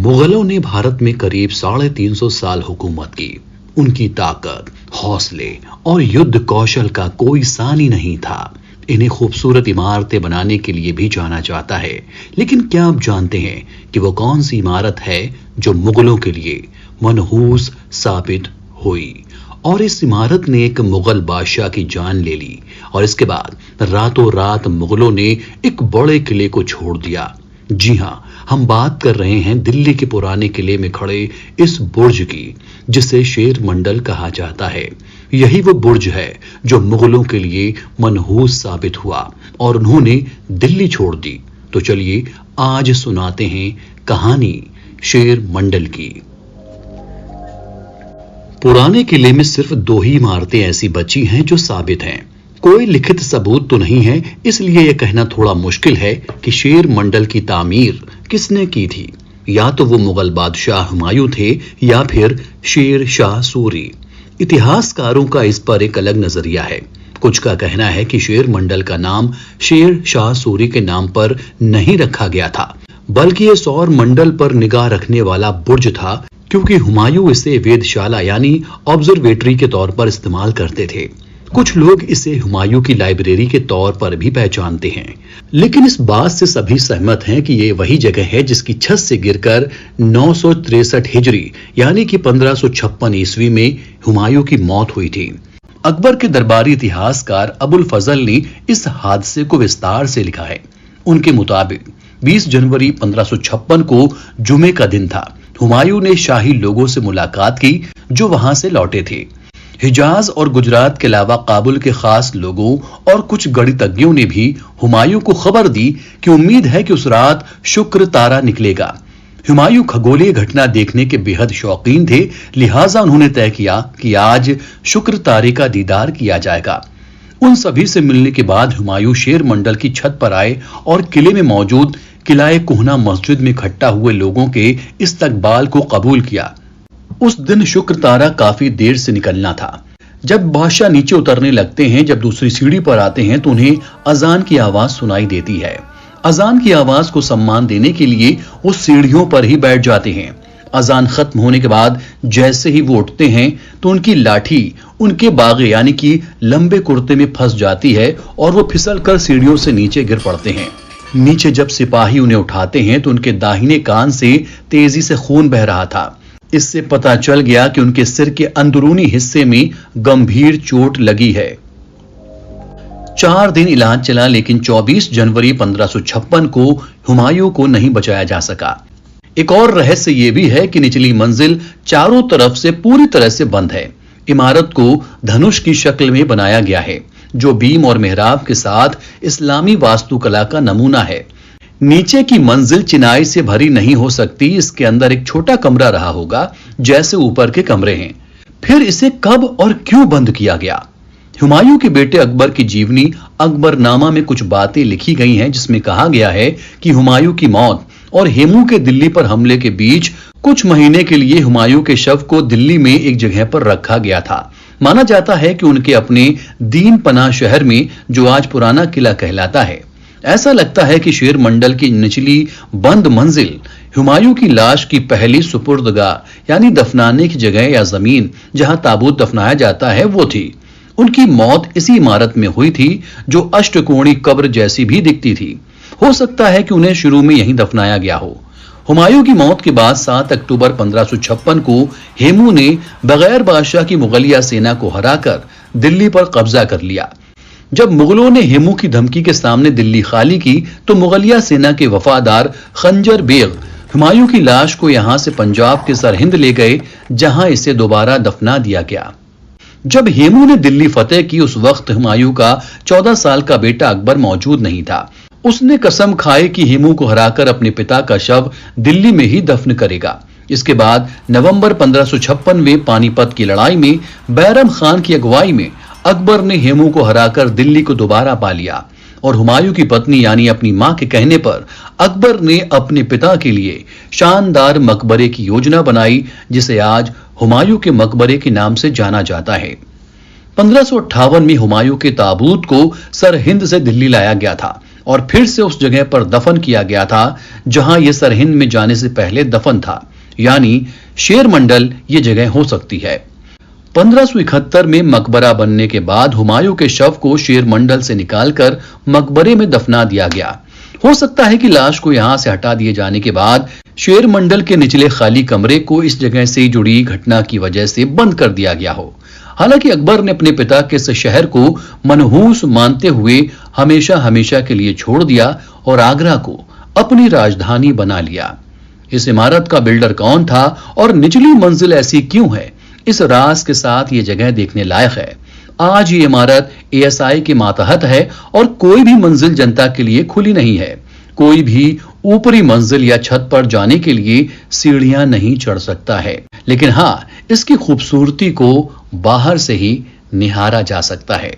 मुगलों ने भारत में करीब 350 साल हुकूमत की। उनकी ताकत, हौसले और युद्ध कौशल का कोई सानी नहीं था। इन्हें खूबसूरत इमारतें बनाने के लिए भी जाना जाता है, लेकिन क्या आप जानते हैं कि वो कौन सी इमारत है जो मुगलों के लिए मनहूस साबित हुई? और इस इमारत ने एक मुगल बादशाह की जान ले ली और इसके बाद रातों रात मुगलों ने एक बड़े किले को छोड़ दिया। जी हां, हम बात कर रहे हैं दिल्ली के पुराने किले में खड़े इस बुर्ज की, जिसे शेर मंडल कहा जाता है। यही वो बुर्ज है जो मुगलों के लिए मनहूस साबित हुआ और उन्होंने दिल्ली छोड़ दी। तो चलिए आज सुनाते हैं कहानी शेर मंडल की। पुराने किले में सिर्फ 2 ही इमारतें ऐसी बची हैं जो साबित हैं। कोई लिखित सबूत तो नहीं है, इसलिए यह कहना थोड़ा मुश्किल है कि शेर मंडल की तामीर किसने की थी। या तो वो मुगल बादशाह हुमायूं थे या फिर शेर शाह सूरी। इतिहासकारों का इस पर एक अलग नजरिया है। कुछ का कहना है कि शेर मंडल का नाम शेर शाह सूरी के नाम पर नहीं रखा गया था, बल्कि ये सौर मंडल पर निगाह रखने वाला बुर्ज था, क्योंकि हुमायूं इसे वेधशाला यानी ऑब्जर्वेटरी के तौर पर इस्तेमाल करते थे। कुछ लोग इसे हुमायूं की लाइब्रेरी के तौर पर भी पहचानते हैं, लेकिन इस बात से सभी सहमत हैं कि ये वही जगह है जिसकी छत से गिरकर 963 हिजरी यानी कि 1556 ईस्वी में हुमायूं की मौत हुई थी। अकबर के दरबारी इतिहासकार अबुल फजल ने इस हादसे को विस्तार से लिखा है। उनके मुताबिक 20 जनवरी 1556 को जुमे का दिन था। हुमायूं ने शाही लोगों से मुलाकात की जो वहां से लौटे थे। हिजाज और गुजरात के अलावा काबुल के खास लोगों और कुछ गणितज्ञों ने भी हुमायूं को खबर दी कि उम्मीद है कि उस रात शुक्र तारा निकलेगा। हुमायूं खगोलीय घटना देखने के बेहद शौकीन थे, लिहाजा उन्होंने तय किया कि आज शुक्र तारे का दीदार किया जाएगा। उन सभी से मिलने के बाद हुमायूं शेर मंडल की छत पर आए और किले में मौजूद किलाए कोहना मस्जिद में इकट्ठा हुए लोगों के इस्तकबाल को कबूल किया। उस दिन शुक्र तारा काफी देर से निकलना था। जब बादशाह नीचे उतरने लगते हैं, जब दूसरी सीढ़ी पर आते हैं तो उन्हें अजान की आवाज सुनाई देती है। अजान की आवाज को सम्मान देने के लिए वो सीढ़ियों पर ही बैठ जाते हैं। अजान खत्म होने के बाद जैसे ही वो उठते हैं तो उनकी लाठी उनके बागे यानी कि लंबे कुर्ते में फंस जाती है और वो फिसल कर सीढ़ियों से नीचे गिर पड़ते हैं। नीचे जब सिपाही उन्हें उठाते हैं तो उनके दाहिने कान से तेजी से खून बह रहा था। इससे पता चल गया कि उनके सिर के अंदरूनी हिस्से में गंभीर चोट लगी है। 4 दिन इलाज चला, लेकिन 24 जनवरी 1556 को हुमायूं को नहीं बचाया जा सका। एक और रहस्य यह भी है कि निचली मंजिल चारों तरफ से पूरी तरह से बंद है। इमारत को धनुष की शक्ल में बनाया गया है, जो बीम और मेहराब के साथ इस्लामी वास्तुकला का नमूना है। नीचे की मंजिल चिनाई से भरी नहीं हो सकती, इसके अंदर एक छोटा कमरा रहा होगा जैसे ऊपर के कमरे हैं। फिर इसे कब और क्यों बंद किया गया? हुमायूं के बेटे अकबर की जीवनी अकबरनामा में कुछ बातें लिखी गई हैं, जिसमें कहा गया है कि हुमायूं की मौत और हेमू के दिल्ली पर हमले के बीच कुछ महीने के लिए हुमायूं के शव को दिल्ली में एक जगह पर रखा गया था। माना जाता है कि उनके अपने दीन पनाह शहर में, जो आज पुराना किला कहलाता है। ऐसा लगता है कि शेर मंडल की निचली बंद मंजिल हुमायूं की लाश की पहली सुपुर्दगाह यानी दफनाने की जगह या जमीन जहां ताबूत दफनाया जाता है वो थी। उनकी मौत इसी इमारत में हुई थी, जो अष्टकोणी कब्र जैसी भी दिखती थी। हो सकता है कि उन्हें शुरू में यहीं दफनाया गया हो। हुमायूं की मौत के बाद 7 अक्टूबर 1556 को हेमू ने बगैर बादशाह की मुगलिया सेना को हराकर दिल्ली पर कब्जा कर लिया। जब मुगलों ने हेमू की धमकी के सामने दिल्ली खाली की तो मुगलिया सेना के वफादार खंजर बेग हुमायूं की लाश को यहां से पंजाब के सरहिंद ले गए, जहां इसे दोबारा दफना दिया गया। जब हेमू ने दिल्ली फतेह की, उस वक्त हुमायूं का 14 साल का बेटा अकबर मौजूद नहीं था। उसने कसम खाई कि हेमू को हराकर अपने पिता का शव दिल्ली में ही दफन करेगा। इसके बाद नवंबर 1556 में पानीपत की लड़ाई में बैरम खान की अगुवाई में अकबर ने हेमू को हराकर दिल्ली को दोबारा पा लिया और हुमायूं की पत्नी यानी अपनी मां के कहने पर अकबर ने अपने पिता के लिए शानदार मकबरे की योजना बनाई, जिसे आज हुमायूं के मकबरे के नाम से जाना जाता है। 1558 में हुमायूं के ताबूत को सरहिंद से दिल्ली लाया गया था और फिर से उस जगह पर दफन किया गया था जहां यह सरहिंद में जाने से पहले दफन था, यानी शेर मंडल ये जगह हो सकती है। 1571 में मकबरा बनने के बाद हुमायूं के शव को शेर मंडल से निकालकर मकबरे में दफना दिया गया। हो सकता है कि लाश को यहां से हटा दिए जाने के बाद शेर मंडल के निचले खाली कमरे को इस जगह से जुड़ी घटना की वजह से बंद कर दिया गया हो। हालांकि अकबर ने अपने पिता के इस शहर को मनहूस मानते हुए हमेशा हमेशा के लिए छोड़ दिया और आगरा को अपनी राजधानी बना लिया। इस इमारत का बिल्डर कौन था और निचली मंजिल ऐसी क्यों है, इस राज के साथ ये जगह देखने लायक है। आज ये इमारत एएसआई के मातहत है और कोई भी मंजिल जनता के लिए खुली नहीं है। कोई भी ऊपरी मंजिल या छत पर जाने के लिए सीढ़ियां नहीं चढ़ सकता है, लेकिन हाँ, इसकी खूबसूरती को बाहर से ही निहारा जा सकता है।